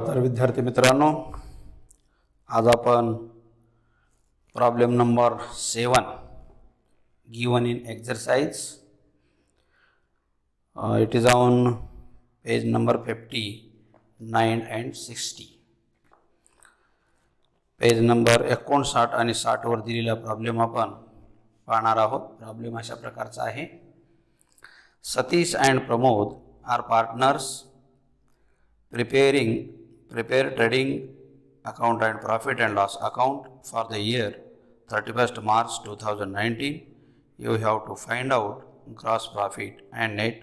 तर विद्यार्थी मित्रांनो, आज आपण problem number 7 given in exercise. It is on page number 59 and 60. Page number 59 आणि 60 वर दिलेला प्रॉब्लेम आपण पाहणार आहोत. प्रॉब्लेम अशा प्रकारचा आहे. Satish and Pramod are partners prepare trading account and profit and loss account for the year 31st March 2019. You have to find out gross profit and net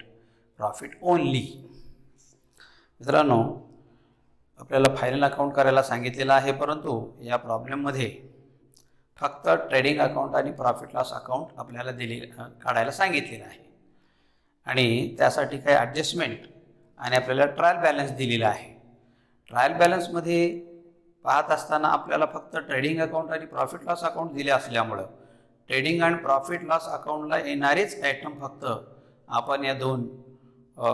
profit only. मित्रांनो, आपल्याला फायनल अकाउंट करायला सांगितलेलं आहे, परंतु या प्रॉब्लेममध्ये फक्त ट्रेडिंग अकाउंट आणि प्रॉफिट लॉस अकाउंट आपल्याला काढायला सांगितलेलं आहे आणि त्यासाठी काही ॲडजस्टमेंट आणि आपल्याला ट्रायल बॅलन्स दिलेला आहे. ट्रायल बॅलन्समध्ये पाहत असताना आपल्याला फक्त ट्रेडिंग अकाउंट आणि प्रॉफिट लॉस अकाउंट दिले असल्यामुळं ट्रेडिंग आणि प्रॉफिट लॉस अकाउंटला येणारेच आयटम फक्त आपण या दोन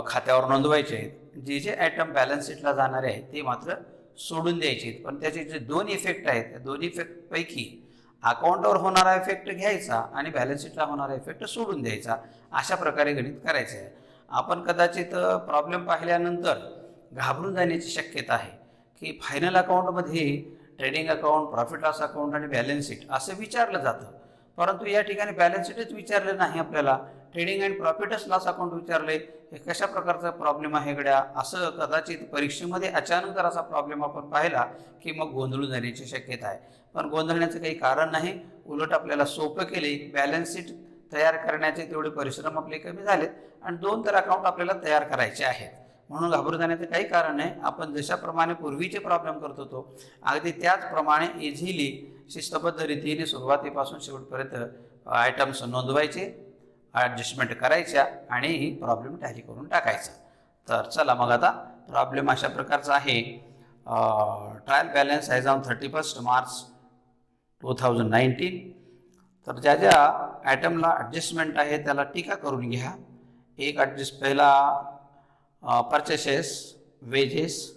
खात्यावर नोंदवायचे आहेत. जे आयटम बॅलन्स शीटला जाणारे आहेत ते मात्र सोडून द्यायचे आहेत. पण त्याचे जे दोन इफेक्ट आहेत त्या दोन इफेक्टपैकी अकाउंटवर होणारा इफेक्ट घ्यायचा आणि बॅलन्स शीटला होणारा इफेक्ट सोडून द्यायचा. अशा प्रकारे गणित करायचं आहे. आपण कदाचित प्रॉब्लेम पाहिल्यानंतर घाबरून जाण्याची शक्यता आहे की फायनल अकाउंटमध्ये trading account, profit loss account आणि बॅलन्स शीट असं विचारलं जातं, परंतु या ठिकाणी बॅलन्स शीटच विचारलं नाही, आपल्याला trading and profit loss account विचारले. हे कशा प्रकारचा प्रॉब्लेम आहे गड्या, असं कदाचित परीक्षेमध्ये अचानक जर असा प्रॉब्लेम आपण पाहिला की मग गोंधळून जाण्याची शक्यता आहे. पण गोंधळण्याचं काही कारण नाही, उलट आपल्याला सोपं केले. बॅलन्स शीट तयार करण्याचे तेवढे परिश्रम आपले कमी झालेत आणि दोन तर अकाउंट आपल्याला तयार करायचे आहेत, म्हणून घाबरून जाण्याचं काही कारण नाही. आपण जशाप्रमाणे पूर्वीचे प्रॉब्लेम करत होतो अगदी त्याचप्रमाणे इझिली शिस्तबद्ध रीतीने सुरुवातीपासून शेवटपर्यंत आयटम्स नोंदवायचे, ॲडजस्टमेंट करायच्या आणि प्रॉब्लेम टॅली करून टाकायचा. तर चला मग आता प्रॉब्लेम अशा प्रकारचा आहे. Trial balance as on 31st March 2019. तर ज्या ज्या आयटमला ॲडजस्टमेंट आहे त्याला टीका करून घ्या. एक पहिला परचेसेस, वेजेस,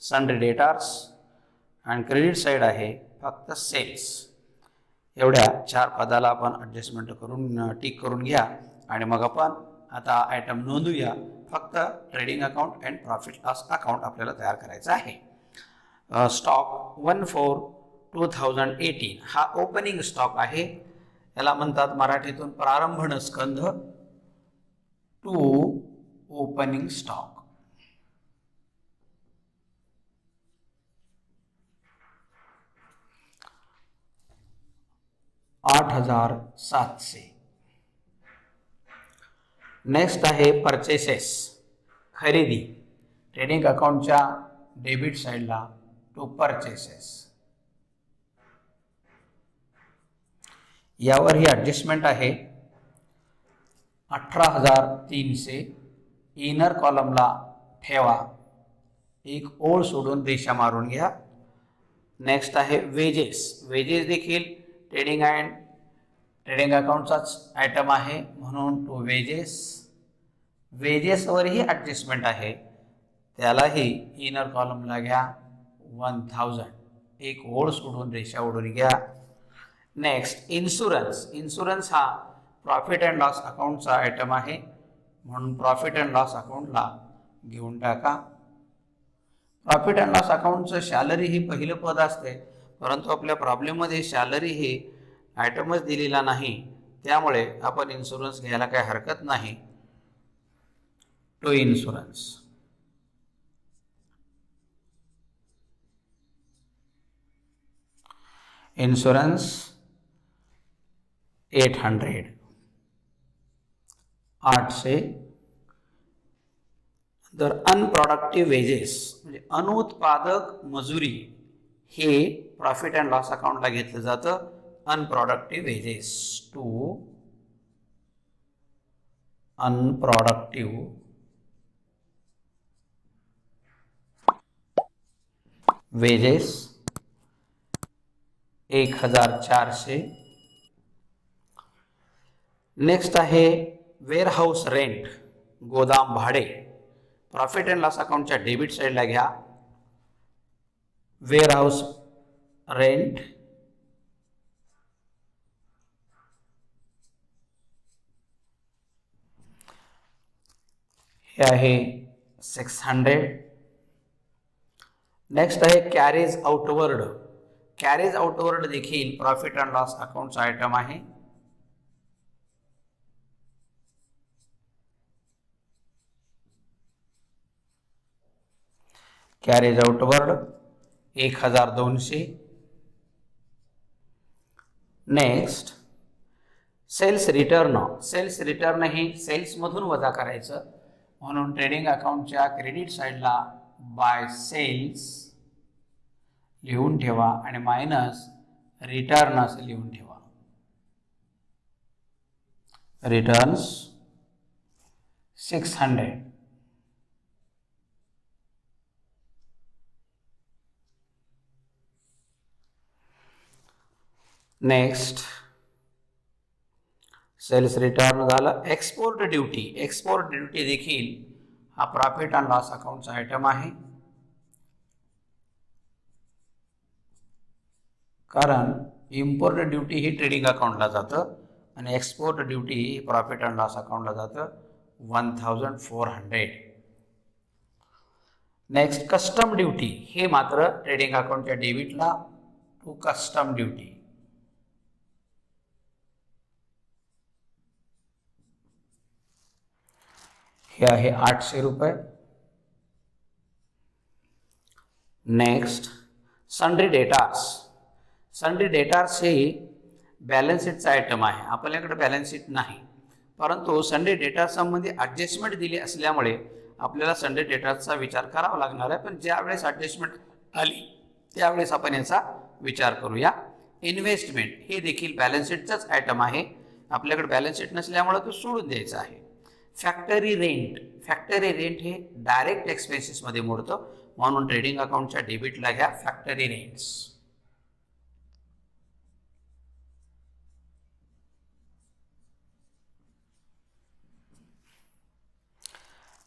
सन्ड्री डेटार्स आणि क्रेडिट साईड आहे फक्त सेल्स. एवढ्या 4 पदाला आपण ॲडजस्टमेंट करून टिक करून घ्या आणि मग आपण आता आयटम नोंदूया. फक्त trading account and profit loss account आपल्याला तयार करायचं आहे. स्टॉक 1/4/2018 हा ओपनिंग स्टॉक आहे. याला म्हणतात मराठीतून प्रारंभण स्कंध, टू ओपनिंग स्टॉक. $8,700. नेक्स्ट आहे परचेसेस, खरेदी. ट्रेडिंग अकाउंटच्या डेबिट साईडला टू परचेसेस. यावर ही ॲडजस्टमेंट आहे 18,300. इनर कॉलमला ठेवा, एक ओळ सोडून रेषा मारून घ्या. नेक्स्ट आहे वेजेस. वेजेस देखील ट्रेडिंग अकाउंटचाच आयटम आहे, म्हणून टू वेजेस. वेजेसवरही ॲडजस्टमेंट आहे, त्यालाही इनर कॉलमला घ्या 1,000, एक ओळ सोडून रेषा ओढून घ्या. Next insurance. इन्शुरन्स हा प्रॉफिट अँड लॉस अकाउंटचा आयटम आहे, म्हणून प्रॉफिट अँड लॉस अकाउंटला घेऊन टाका. प्रॉफिट अँड लॉस अकाउंटचं सॅलरी ही पहिलं पद असते, परंतु आपल्या प्रॉब्लेममध्ये सॅलरी हे आयटमच दिलेला नाही, त्यामुळे आपण इन्शुरन्स घ्यायला काही हरकत नाही. To insurance. इन्शुरन्स 800. तर अनप्रॉडक्टिव्ह वेजेस म्हणजे अनुत्पादक मजुरी हे प्रॉफिट अँड लॉस अकाउंटला घेतलं जातं. Unproductive wages, to unproductive wages 1,400. Next आहे वेअरहाऊस रेंट, गोदाम भाडे. प्रॉफिट अँड लॉस अकाउंटच्या डेबिट साईडला घ्या वेअरहाऊस रेंट, हे आहे 600. नेक्स्ट आहे कॅरेज आउटवर्ड. कॅरेज आउटवर्ड देखील प्रॉफिट अँड लॉस अकाउंटचा आयटम आहे. Carriage outward 1200. Next sales return. Sales return ही सेल्समधून वजा करायचं, म्हणून ट्रेडिंग अकाउंटच्या क्रेडिट साईडला बाय सेल्स लिहून ठेवा आणि मायनस रिटर्न असं लिहून ठेवा. रिटर्न्स 600. नेक्स्ट सेल्स रिटर्न झालं. Export duty. एक्सपोर्ट ड्युटी देखील हा प्रॉफिट अँड लॉस अकाउंटचा आयटम आहे, कारण इम्पोर्ट ड्युटी ही ट्रेडिंग अकाउंटला जातं आणि export duty he profit and loss अकाउंटला जातं 1400. Next custom duty. हे मात्र ट्रेडिंग अकाउंटच्या डेबिटला टू कस्टम ड्युटी. हे आहे 800 रुपये. Next sundry debtors. Sundry debtors हे बॅलन्स शीटचा आयटम आहे. आपल्याकडे बॅलन्स शीट नाही, परंतु सन्ड्री डेटार्स संबंधी ॲडजस्टमेंट दिली असल्यामुळे आपल्याला सन्ड्री डेटार्सचा विचार करावा लागणार आहे. पण ज्यावेळेस ॲडजस्टमेंट आली त्यावेळेस आपण याचा विचार करूया. इन्व्हेस्टमेंट हे देखील बॅलन्स शीटचाच आयटम आहे. आपल्याकडे बॅलन्स शीट नसल्यामुळे तो सोडून द्यायचा आहे. Factory rent. फॅक्टरी रेंट हे डायरेक्ट एक्सपेन्सेसमध्ये मोडतं, म्हणून ट्रेडिंग अकाउंटच्या डेबिटला घ्या फॅक्टरी रेंट्स.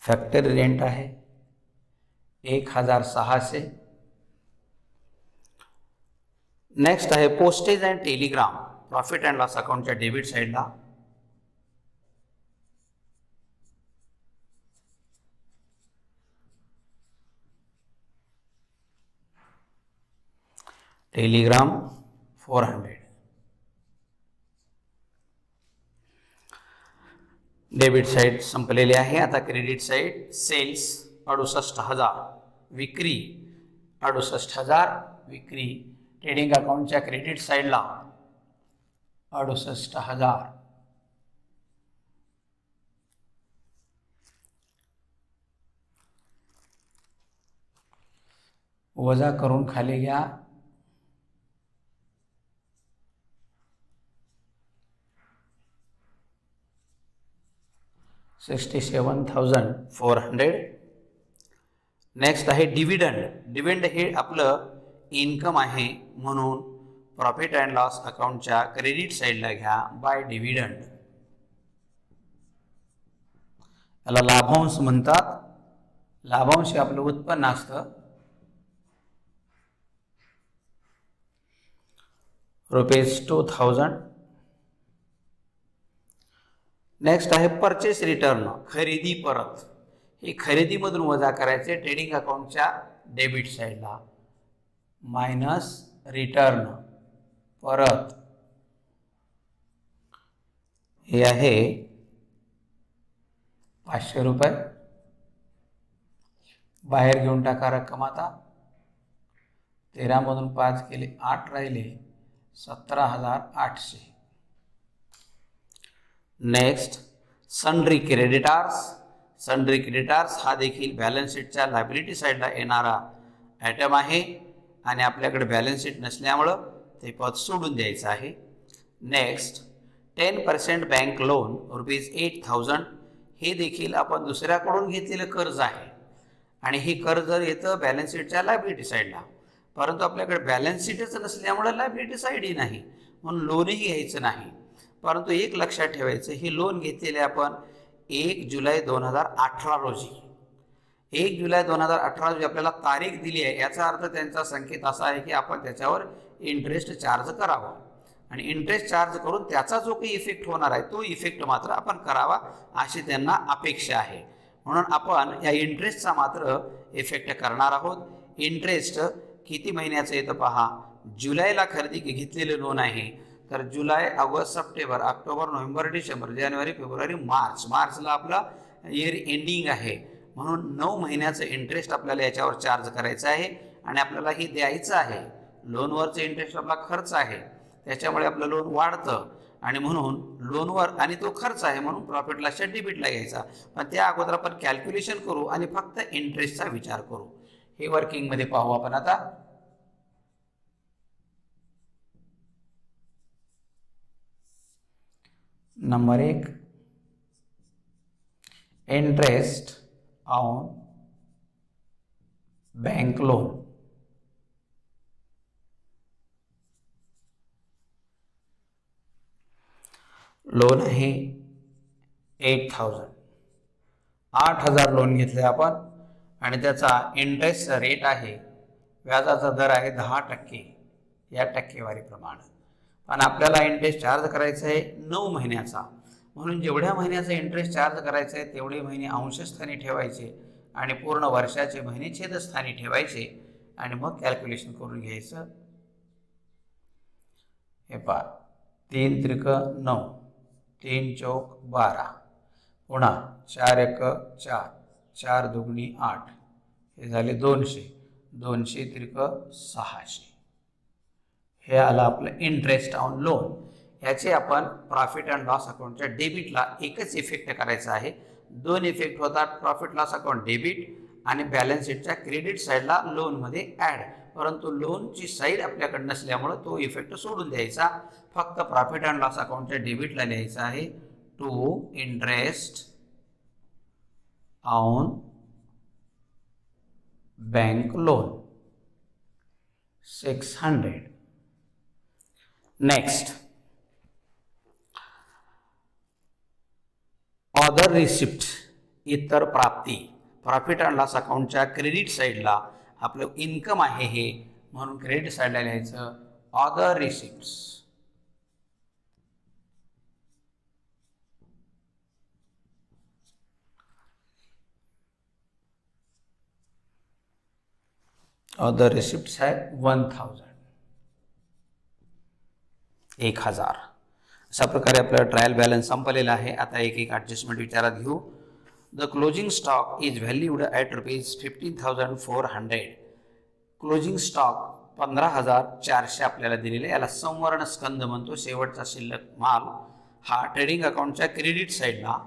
फॅक्टरी रेंट आहे 1600. नेक्स्ट आहे postage and telegram. Profit and loss अकाउंटच्या डेबिट साईडला टेलिग्राम 400. डेबिट साईड संपलेली आहे. आता क्रेडिट साईड. सेल्स 68,000, विक्री 68,000, विक्री. ट्रेडिंग अकाउंटच्या क्रेडिट साईडला 68,000. वजा करून खाली घ्या 67,400. नेक्स्ट आहे डिव्हिडंड. डिव्हिडंड हे आपलं इन्कम आहे, म्हणून प्रॉफिट अँड लॉस अकाउंटच्या क्रेडिट साईडला घ्या बाय डिव्हिडंड. याला लाभांश म्हणतात. लाभांश हे आपलं उत्पन्न असतं. ₹2,000. नेक्स्ट आहे परचेस रिटर्न. खरेदी परत. हे खरेदीमधून वजा करायचे ट्रेडिंग अकाउंटच्या डेबिट साईडला मायनस रिटर्न परत. हे आहे 500 रुपये. बाहेर घेऊन टाका रक्कम. आता 13 मधून 5 केले 8 राहिले 17,800. Next sundry creditors. Sundry creditors हा देखील बॅलन्स शीटच्या लायबिलिटी साईडला येणारा आयटम आहे आणि आपल्याकडे बॅलन्स शीट नसल्यामुळं ते पद सोडून द्यायचं आहे. Next 10% bank loan ₹8,000. हे देखील आपण दुसऱ्याकडून घेतलेलं कर्ज आहे आणि हे कर्ज येतं बॅलन्स शीटच्या लायबिलिटी साईडला, परंतु आपल्याकडे बॅलन्स शीटच नसल्यामुळे लायबिलिटी साईडही नाही, म्हणून लोनही घ्यायचं नाही. परंतु एक लक्षात ठेवायचं, हे लोन घेतलेले आपण 1 जुलै 2018 रोजी. 1 जुलै 2018 रोजी आपल्याला तारीख दिली आहे, याचा अर्थ त्यांचा संकेत असा आहे की आपण त्याच्यावर इंटरेस्ट चार्ज करावा आणि इंटरेस्ट चार्ज करून त्याचा जो काही इफेक्ट होणार आहे तो इफेक्ट मात्र आपण करावा अशी त्यांना अपेक्षा आहे. म्हणून आपण या इंटरेस्टचा मात्र इफेक्ट करणार आहोत. इंटरेस्ट किती महिन्याचं येतं पहा. जुलैला खरेदी घेतलेले लोन आहे, तर जुलै, ऑगस्ट, सप्टेंबर, ऑक्टोबर, नोव्हेंबर, डिसेंबर, जानेवारी, फेब्रुवारी, मार्चला आपला इयर एंडिंग आहे. म्हणून 9 महिन्याचं इंटरेस्ट आपल्याला याच्यावर चार्ज करायचं आहे आणि आपल्याला हे द्यायचं आहे. लोनवरचं इंटरेस्ट आपला खर्च आहे, त्याच्यामुळे आपलं लोन वाढतं आणि म्हणून लोनवर आणि तो खर्च आहे म्हणून प्रॉफिट लॉसच्या डेबिटला घ्यायचा. पण त्या अगोदर आपण कॅल्क्युलेशन करू आणि फक्त इंटरेस्टचा विचार करू. हे वर्किंगमध्ये पाहू आपण आता. Number 1, interest on bank loan. Loan आहे 8,000. 8,000 लोन घेतले आपण आणि त्याचा इंटरेस्टचा रेट आहे, व्याजाचा दर आहे 10% या टक्केवारीप्रमाणे. पण आपल्याला इंटरेस्ट चार्ज करायचा आहे 9 महिन्याचा. म्हणून जेवढ्या महिन्याचा इंटरेस्ट चार्ज करायचा आहे तेवढे महिने अंशस्थानी ठेवायचे आणि पूर्ण वर्षाचे महिने छेदस्थानी ठेवायचे आणि मग कॅल्क्युलेशन करून घ्यायचं. हे पहा, 3 त्रिक 9, 3 चौक 12, पुन्हा 4 एक 4, 4 दुगणी 8, हे झाले 200, 200 त्रिक 600. हे आलं आपलं इंटरेस्ट ऑन लोन. याचे आपण प्रॉफिट अँड लॉस अकाउंटच्या डेबिटला एकच इफेक्ट करायचा आहे. 2 इफेक्ट होतात, प्रॉफिट लॉस अकाउंट डेबिट आणि बॅलन्स शीटच्या क्रेडिट साईडला लोनमध्ये ॲड. परंतु लोनची साईड आपल्याकडे नसल्यामुळे तो इफेक्ट सोडून द्यायचा. फक्त प्रॉफिट अँड लॉस अकाउंटच्या डेबिटला लिहायचं आहे to interest on bank loan 600. Next, other receipt, इतर प्राप्ती. प्रॉफिट अँड लॉस अकाउंटच्या क्रेडिट साईडला आपलं इन्कम आहे हे, म्हणून क्रेडिट साईडला लिहायचं अदर रिसिप्ट्स. अदर रिसिप्ट्स आहे 1,000. अशा प्रकारे आपला ट्रायल बॅलन्स संपलेला आहे. आता एक एक ॲडजस्टमेंट विचारात घेऊ. The closing stock is valued at ₹15,400. Closing stock 15,400 आपल्याला दिलेले. याला संवर्ण स्कंद म्हणतो. शेवटचा शिल्लक माल हा ट्रेडिंग अकाउंटच्या क्रेडिट साईडला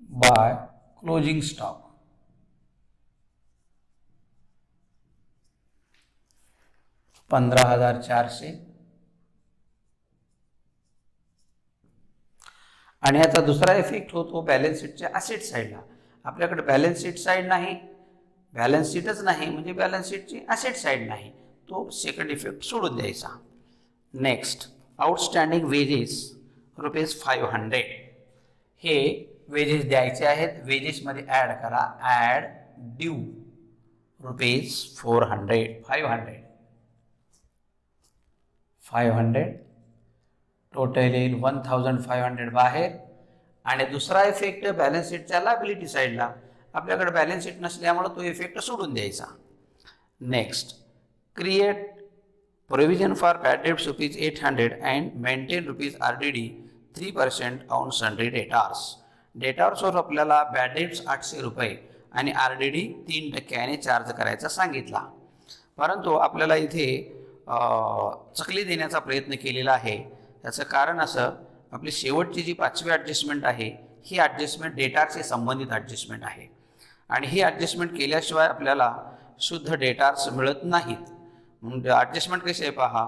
बाय क्लोजिंग स्टॉक. $15,400. आणि याचा दुसरा इफेक्ट होतो बॅलन्स शीटच्या असेट साईडला. आपल्याकडे बॅलन्स शीट साईड नाही, बॅलन्स शीटच नाही म्हणजे बॅलन्स शीटची असेट साईड नाही. तो सेकंड इफेक्ट सोडून द्यायचा. Next, outstanding wedges ₹500. हे वेजेस द्यायचे आहेत. वेजेसमध्ये ॲड करा, ॲड ड्यू ₹400. 500 टोटल येईल 1,500 बाहेर. आणि दुसरा इफेक्ट बॅलन्स शीटच्या लायबिलिटी साईडला. आपल्याकडे बॅलन्स शीट नसल्यामुळे तो इफेक्ट सोडून द्यायचा. Next, create provision for bad debts ₹800 and maintain RDD 3% on sundry debtors. डेटार्सवर आपल्याला बॅड डेट्स ₹800 आणि RDD 3% चार्ज करायचा सांगितला. परंतु आपल्याला इथे चकली देण्याचा प्रयत्न केलेला आहे. त्याचं कारण असं, आपली शेवटची जी 5वी ॲडजस्टमेंट आहे ही ॲडजस्टमेंट डेटारशी संबंधित ॲडजस्टमेंट आहे आणि ही ॲडजस्टमेंट केल्याशिवाय आपल्याला शुद्ध डेटार्स मिळत नाहीत. म्हणून ॲडजस्टमेंट कशी आहे पहा.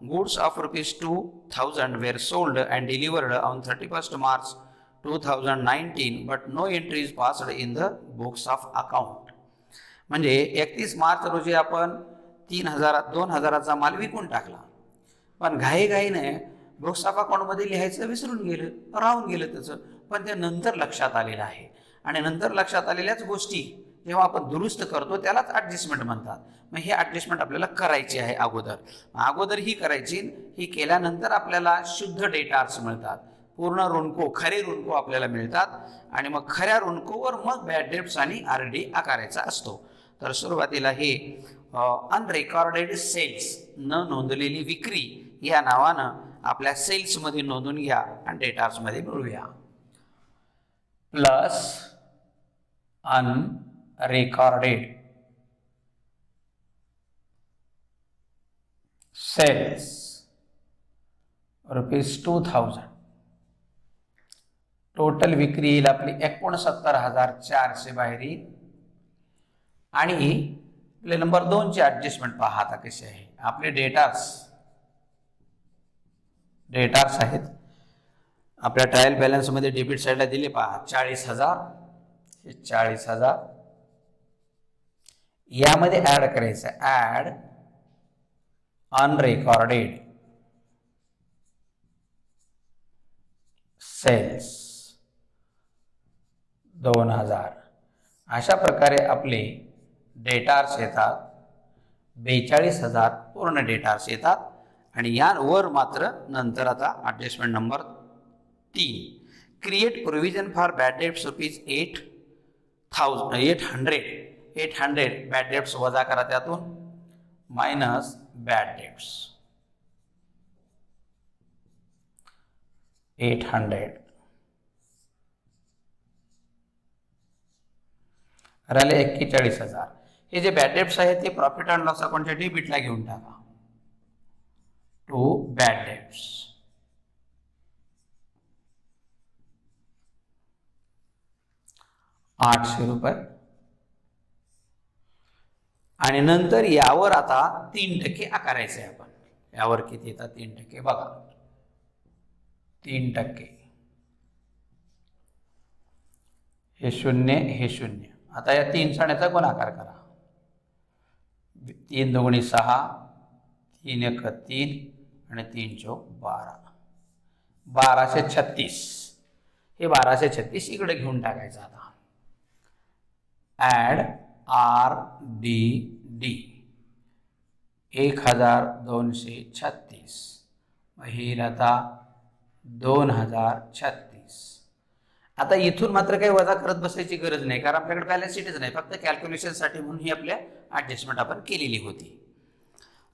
Goods of ₹2,000 were sold and delivered on 31 March 2019 but no entry is passed in the books of account. म्हणजे 31 मार्च रोजी आपण 2,000चा माल विकून टाकला, पण घाईघाईने बुक्स ऑफ अकाउंटमध्ये लिहायचं विसरून गेलं, राहून गेलं त्याचं, पण ते नंतर लक्षात आलेलं आहे. आणि नंतर लक्षात आलेल्याच गोष्टी जेव्हा आपण दुरुस्त करतो त्यालाच ॲडजस्टमेंट म्हणतात. मग हे ॲडजस्टमेंट आपल्याला करायची आहे अगोदर ही करायची. ही केल्यानंतर आपल्याला शुद्ध डेटार्स मिळतात, पूर्ण ऋणको, खरे ऋणको आपल्याला मिळतात. आणि मग खऱ्या ऋणकोवर मग बॅड डेट्स आणि RD आकारायचा असतो. तर सुरुवातीला हे अनरेकॉर्डेड सेल्स, न नोंदलेली विक्री या नावानं आपल्या सेल्समध्ये नोंदून घ्या आणि डेटार्समध्ये मिळवूया. Plus unrecorded sales ₹2000. टोटल विक्री येईल आपली 69,400 बाहेर येईल. आणि आपले नंबर 2 ची ॲडजस्टमेंट पहा आता कशी आहे. आपले डेटार्स आहेत आपल्या ट्रायल बॅलन्समध्ये डेबिट साईडला दिले पहा 40,000. हे 40,000 यामध्ये ॲड करायचं, ॲड अनरेकॉर्डेड सेल्स 2,000. अशा प्रकारे आपले डेटार्स येतात 42,000 पूर्ण डेटार्स येतात. आणि यावर मात्र नंतर आता adjustment number 3, create provision for bad debts ₹800 bad debts वजा करा त्यातून, मायनस बॅड डेट्स 800 राहिले 41,000. हे जे बॅड डेट्स आहेत ते प्रॉफिट अँड लॉस अकाउंटच्या डेबिटला घेऊन टाका, टू बॅड डेट्स. ₹800. आणि नंतर यावर आता 3% आकारायचं आहे आपण. यावर किती येतात? 3% बघा, 3%. हे 0, हे 0. आता या 3 सण्याचा गुणाकार करा. 3 दुगुणी 6, 3 एक 3 आणि 3 चौक 12, 1236. हे 1236 इकडे घेऊन टाकायचं. आता ॲड RDD 1236 येईल आता 2036. आता इथून मात्र काही वजा करत बसायची गरज नाही, कारण आपल्याकडे बॅलन्स शीटच नाही, फक्त कॅल्क्युलेशनसाठी म्हणून ही आपल्या ॲडजस्टमेंट आपण केलेली होती.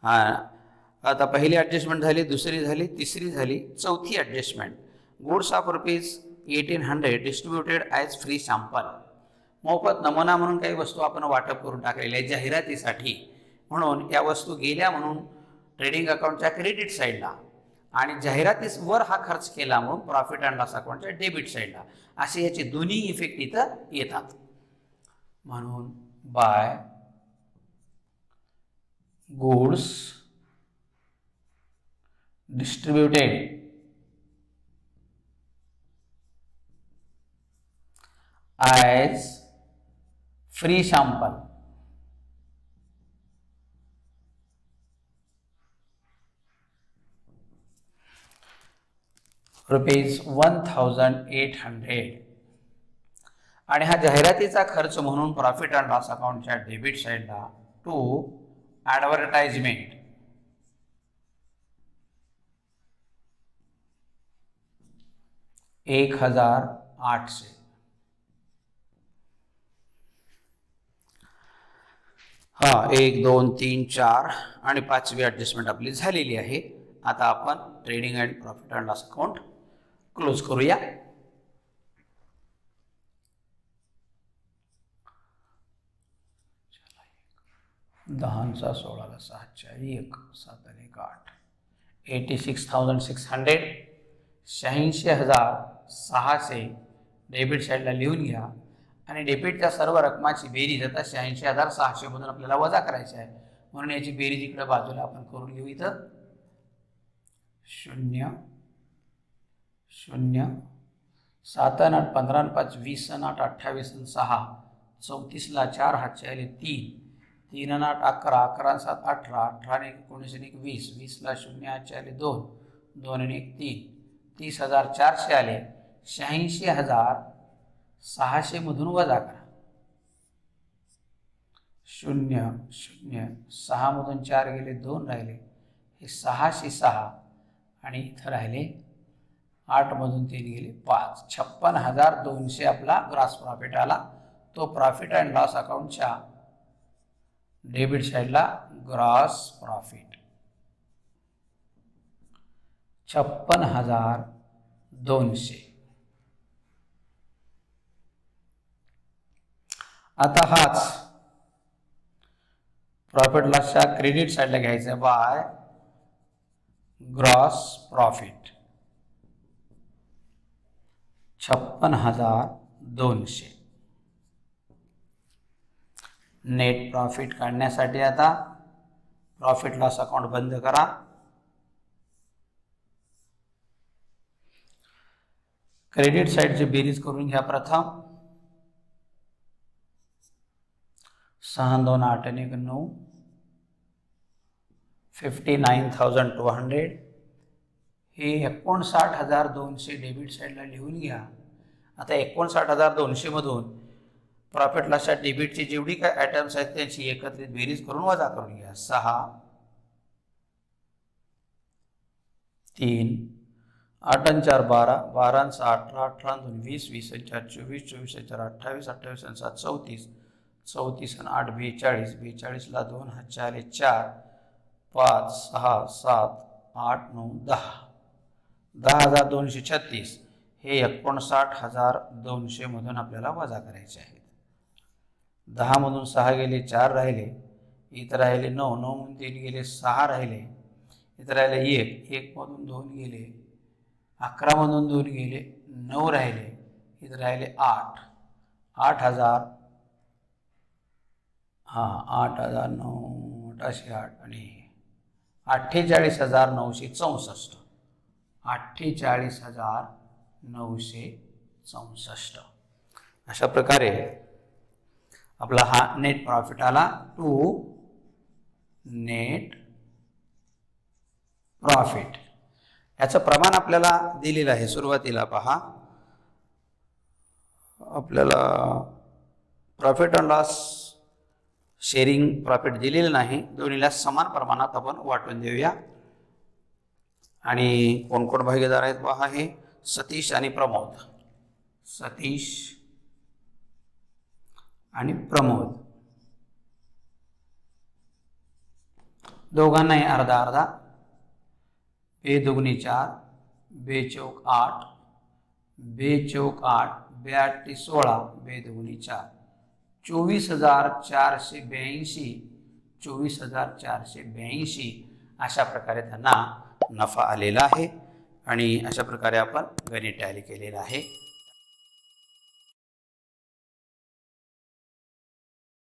आता पहिली ॲडजस्टमेंट झाली, दुसरी झाली, तिसरी झाली, चौथी adjustment. Goods of ₹1800 distributed as free sample. मोफत नमुना म्हणून काही वस्तू आपण वाटप करून टाकलेल्या आहे जाहिरातीसाठी, म्हणून या वस्तू गेल्या म्हणून ट्रेडिंग अकाउंटच्या क्रेडिट साईडला आणि जाहिरातीवर हा खर्च केला म्हणून प्रॉफिट अँड लॉस अकाउंटच्या डेबिट साईडला. असे याचे दोन्ही इफेक्ट इथं येतात. म्हणून by goods distributed as free sample ₹1,800. आणि हा जाहिरातीचा खर्च म्हणून प्रॉफिट अँड लॉस अकाउंटच्या डेबिट साईडला टू ॲडव्हर्टाइजमेंट 1,800. हा 1, 2, 3, 4 आणि 5वी ॲडजस्टमेंट आपली झालेली आहे. आता आपण trading and profit and loss account close करूया. दहांचा 16ला 6च्या 1, 7 आणि 8, 86,600, 86,600 डेबिट साईडला लिहून घ्या. आणि डेबिटच्या सर्व रकमाची बेरीज आता 86,600 मधून आपल्याला वजा करायची आहे, म्हणून याची बेरीज इकडे बाजूला आपण करून लिहू. इथं 0, 0, 7 आणि 8, 15 आणि 5, 20 आणि 8, 28 आणि 6, 34ला 4 हातचे आले 3, 3 आणि 8, 11, 11 आणि 7, 18, 18 आणि 19 आणि 20, 20ला 0 हातचे आले 2, 2 आणि 1 3, 30,400 आले. 86,600 मधून वजा करा. 0 0 6 मधून 4 गेले, 2 राहिले. हे 606 आणि इथं राहिले 8 मधून 3 गेले 5. 56,200 आपला ग्रॉस प्रॉफिट आला. तो प्रॉफिट अँड लॉस अकाउंटच्या डेबिट साईडला ग्रॉस प्रॉफिट 56,200. आता हाच प्रॉफिट लॉसच्या क्रेडिट साईडला घ्यायचा by gross profit 56,200. Net profit काढण्यासाठी आता प्रॉफिट लॉस अकाउंट बंद करा. क्रेडिट साईडची बेरीज करून घ्या. प्रथम 6 2 8 आणि 1 9, 59,200. हे 59,200 डेबिट साईडला लिहून घ्या. आता 59,200 मधून प्रॉफिट लॉसच्या डेबिटची जेवढी काय आयटम्स आहेत त्यांची एकत्रित बेरीज करून वजा करून घ्या. 6 3 8 आणि 4 12, 12 आणि 6 18, 18 आणि 2 20, 20 आणि 4 24, 24 आणि 4 28, 28 आणि 7 34, 34 आणि 8 42, 42 ला 2 हातचे आले 4, 5 6 7 8 9 10, 10,236. हे 59,200 मधून आपल्याला वजा करायचे आहेत. 10 मधून 6 गेले, 4 राहिले. इथं राहिले 9, 9 मधून 3 गेले, 6 राहिले. इथं राहिले 1, 1 मधून 2 गेले, 11 मधून 2 गेले, 9 राहिले. इथं राहिले 8, 8,000 8,009 808 आणि 48,964, 48,964. अशा प्रकारे आपला हा नेट प्रॉफिट आला. टू नेट प्रॉफिट याचं प्रमाण आपल्याला दिलेलं आहे. सुरुवातीला पहा, आपल्याला profit and loss sharing profit दिलेलं नाही. दोन्हीला समान प्रमाणात आपण वाटून देऊया. आणि कोण कोण भागीदार आहेत पहा, हे सतीश आणि प्रमोद. सतीश आणि प्रमोद दोघांनाही अर्धा अर्धा. 2 दुगणी 4, 2 चौक 8, 2 चौक 8, 2 8 16, 2 दुगणी 4, 24,482, 24,482 अशा प्रकारे त्यांना नफा आलेला आहे. आणि अशा प्रकारे आपण गणित टॅली केलेलं आहे.